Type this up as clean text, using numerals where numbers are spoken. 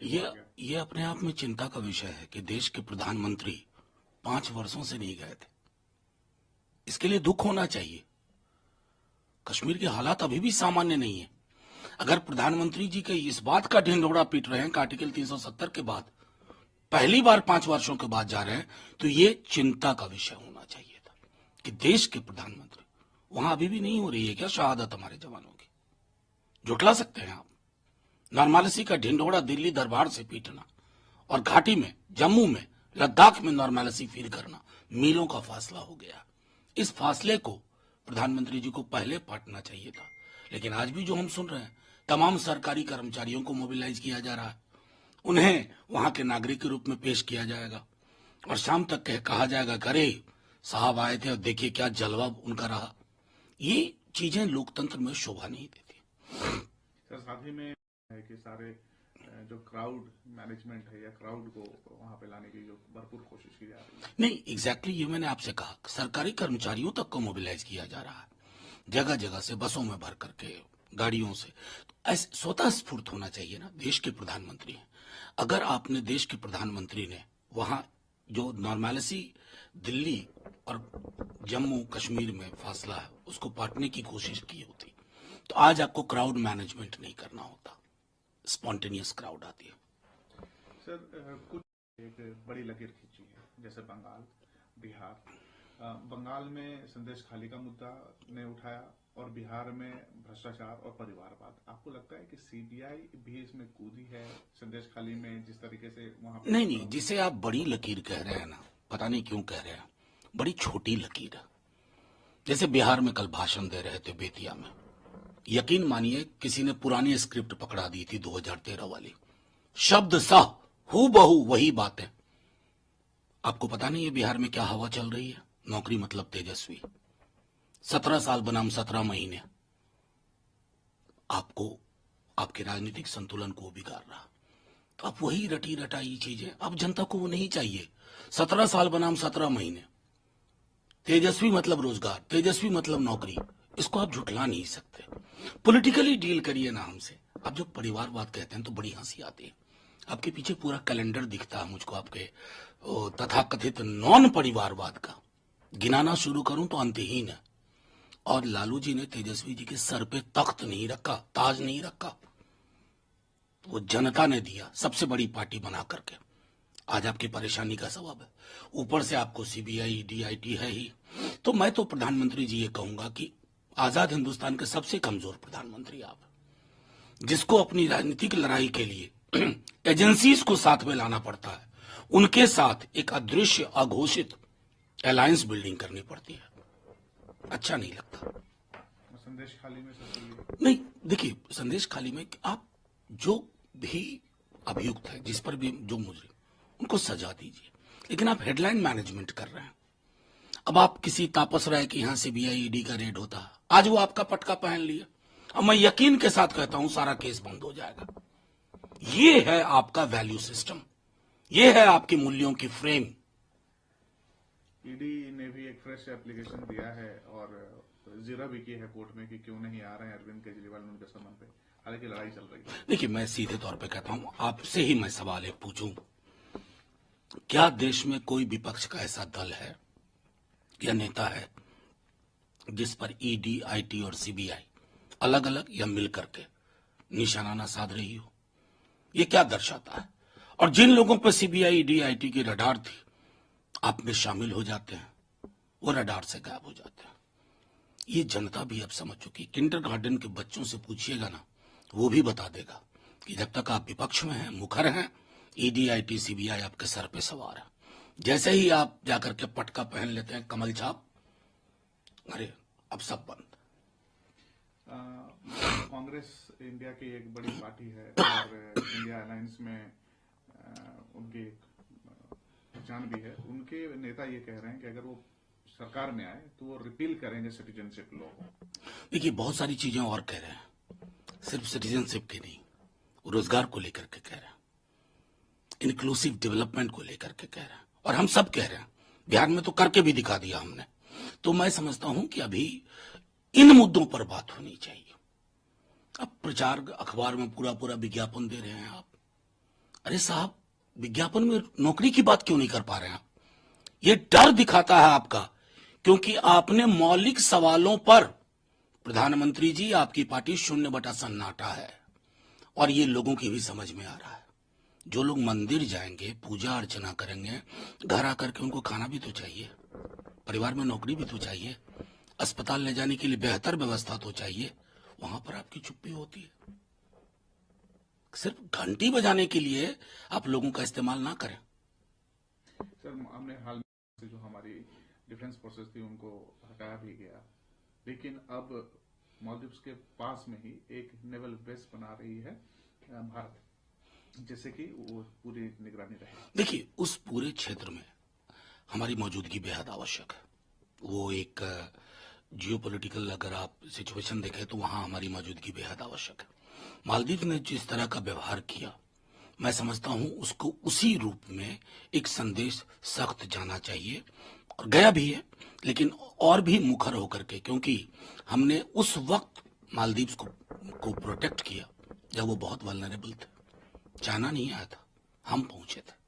ये ये अपने आप में चिंता का विषय है कि देश के प्रधानमंत्री 5 वर्षों से नहीं गए थे। इसके लिए दुख होना चाहिए। कश्मीर के हालात अभी भी सामान्य नहीं है। अगर प्रधानमंत्री जी के इस बात का ढिंढोरा पीट रहे हैं कि आर्टिकल 370 के बाद पहली बार 5 वर्षों के बाद जा रहे हैं, तो ये चिंता का विषय होना चाहिए था कि देश के प्रधानमंत्री वहां अभी भी नहीं हो रही है क्या शहादत हमारे जवानों की? जुटला सकते हैं आप? नॉर्मलिसी का ढिंढोरा दिल्ली दरबार से पीटना और घाटी में, जम्मू में, लद्दाख में नॉर्मलिसी फील करना मीलों का फासला हो गया। इस फासले को प्रधानमंत्री जी को पहले पाटना चाहिए था। लेकिन आज भी जो हम सुन रहे हैं, तमाम सरकारी कर्मचारियों को मोबिलाइज किया जा रहा है, उन्हें वहां के नागरिक के रूप में पेश किया जाएगा और शाम तक कहा जाएगा अरे साहब आए थे और देखिए क्या जलवा उनका रहा। ये चीजें लोकतंत्र में शोभा नहीं देती। सर, साथ ही में है कि सारे जो क्राउड मैनेजमेंट है या क्राउड को वहां पे लाने की जो भरपूर कोशिश की जा रही है। नहीं, एग्जैक्टली ये मैंने आपसे कहा, सरकारी कर्मचारियों तक को मोबिलाइज किया जा रहा है, जगह जगह से बसों में भर करके, गाड़ियों से। ऐसे स्वतः स्फूर्त होना चाहिए ना, देश के प्रधानमंत्री हैं। अगर आपने देश के प्रधानमंत्री ने वहां जो नॉर्मलिसी दिल्ली और जम्मू कश्मीर में फासला है उसको पाटने की कोशिश की होती तो आज आपको क्राउड मैनेजमेंट नहीं करना होता, स्पॉन्टेनियस क्राउड आती है। सर, कुछ एक बड़ी लकीर खींची है, जैसे बंगाल, बिहार। बंगाल में संदेश खाली का मुद्दा ने उठाया और बिहार में भ्रष्टाचार और परिवारवाद। आपको लगता है कि सीबीआई भी इसमें कूदी है संदेश खाली में, जिस तरीके से वहां पे? नहीं, जिसे आप बड़ी लकीर कह रहे हैं ना, पता नहीं क्यों कह रहे हैं, बड़ी छोटी लकीर है। जैसे बिहार में कल भाषण दे रहे थे बेतिया में, यकीन मानिए किसी ने पुरानी स्क्रिप्ट पकड़ा दी थी 2013 वाली, शब्द सह हूबहू वही बातें। आपको पता नहीं है बिहार में क्या हवा चल रही है? नौकरी मतलब तेजस्वी, 17 साल बनाम 17 महीने, आपको आपके राजनीतिक संतुलन को बिगाड़ रहा। तो अब वही रटी रटाई चीजें, अब जनता को वो नहीं चाहिए। 17 साल बनाम 17 महीने, तेजस्वी मतलब रोजगार, तेजस्वी मतलब नौकरी, इसको आप झुठला नहीं सकते। पॉलिटिकली डील करिए ना हमसे। आप जो परिवारवाद कहते हैं तो बड़ी हंसी आती है। आपके पीछे पूरा कैलेंडर दिखता है मुझको आपके तथाकथित नॉन परिवारवाद का। गिनाना शुरू करूं तो अंतहीन है। और लालू जी ने तेजस्वी जी के सर पे तख्त नहीं रखा, ताज नहीं रखा, वो जनता ने दिया सबसे बड़ी पार्टी बना करके। आज आपकी परेशानी का सबब है, ऊपर से आपको सीबीआई डीआईटी है ही। तो मैं तो प्रधानमंत्री जी ये कहूंगा कि आजाद हिंदुस्तान के सबसे कमजोर प्रधानमंत्री आप, जिसको अपनी राजनीतिक लड़ाई के लिए एजेंसीज को साथ में लाना पड़ता है, उनके साथ एक अदृश्य अघोषित अलायंस बिल्डिंग करनी पड़ती है। अच्छा नहीं लगता। संदेश खाली में नहीं, देखिए संदेश खाली में आप जो भी अभियुक्त है, जिस पर भी जो मुजरिम, उनको सजा दीजिए, लेकिन आप हेडलाइन मैनेजमेंट कर रहे हैं। अब आप किसी तापस राय के यहां सीबीआई ईडी का रेड होता है, आज वो आपका पटका पहन लिया, अब मैं यकीन के साथ कहता हूं सारा केस बंद हो जाएगा। ये है आपका वैल्यू सिस्टम, ये है आपके मूल्यों की फ्रेम। ईडी ने भी एक फ्रेश एप्लीकेशन दिया है और जीरा भी की है कोर्ट में कि क्यों नहीं आ रहे हैं अरविंद केजरीवाल उनके संबंध पे। हालांकि लड़ाई चल रही है। देखिए, मैं सीधे तौर पे कहता हूं, आपसे ही मैं सवाल एक पूछूं, क्या देश में कोई विपक्ष का ऐसा दल है या नेता है जिस पर ईडी, आईटी और सीबीआई अलग अलग या मिल करके निशाना साध रही हो? ये क्या दर्शाता है? और जिन लोगों पर सीबीआई, ईडी, आईटी की रडार थी, आप में शामिल हो जाते हैं, वो रडार से गायब हो जाते हैं। ये जनता भी अब समझ चुकी। किंडरगार्टन के बच्चों से पूछिएगा ना, वो भी बता देगा कि जब तक आप विपक्ष में हैं, मुखर हैं, ईडी, आईटी, सीबीआई आपके सर पे सवार है। जैसे ही आप जाकर के पटका पहन लेते हैं, कमल छाप, अरे अब सब बंद। कांग्रेस इंडिया की एक बड़ी पार्टी है और इंडिया अलायंस में उनकी पहचान भी है। उनके नेता ये कह रहे हैं कि अगर वो सरकार में आए तो वो रिपील करेंगे सिटीजनशिप लॉ को। देखिए, बहुत सारी चीजें और कह रहे हैं, सिर्फ सिटीजनशिप की नहीं, रोजगार को लेकर के कह रहे हैं, इंक्लूसिव डेवलपमेंट को लेकर के कह रहे हैं, और हम सब कह रहे हैं। बिहार में तो करके भी दिखा दिया हमने। तो मैं समझता हूं कि अभी इन मुद्दों पर बात होनी चाहिए। अब प्रचार अखबार में पूरा पूरा विज्ञापन दे रहे हैं आप, अरे साहब, विज्ञापन में नौकरी की बात क्यों नहीं कर पा रहे हैं आप? ये डर दिखाता है आपका, क्योंकि आपने मौलिक सवालों पर, प्रधानमंत्री जी आपकी पार्टी 0/सन्नाटा है, और ये लोगों की भी समझ में आ रहा है। जो लोग मंदिर जाएंगे, पूजा अर्चना करेंगे, घर आकर के उनको खाना भी तो चाहिए, परिवार में नौकरी भी तो चाहिए, अस्पताल ले जाने के लिए बेहतर व्यवस्था तो चाहिए। वहां पर आपकी चुप्पी होती है। सिर्फ घंटी बजाने के लिए आप लोगों का इस्तेमाल ना करें। सर, हमने हाल में से जो हमारी डिफेंस फोर्सेस थी उनको हटाया भी गया, लेकिन अब मालदीव्स के पास में ही एक नेवल बेस बना रही है भारत, जैसे कि वो पूरी निगरानी रहे। देखिए, उस पूरे क्षेत्र में हमारी मौजूदगी बेहद आवश्यक है। वो एक जियोपॉलिटिकल अगर आप सिचुएशन देखें तो वहां हमारी मौजूदगी बेहद आवश्यक है। मालदीव ने जिस तरह का व्यवहार किया, मैं समझता हूं उसको उसी रूप में एक संदेश सख्त जाना चाहिए, और गया भी है, लेकिन और भी मुखर होकर के, क्योंकि हमने उस वक्त मालदीव को प्रोटेक्ट किया जब वो बहुत वल्नरेबल थे। चाइना नहीं आया था, हम पहुंचे थे।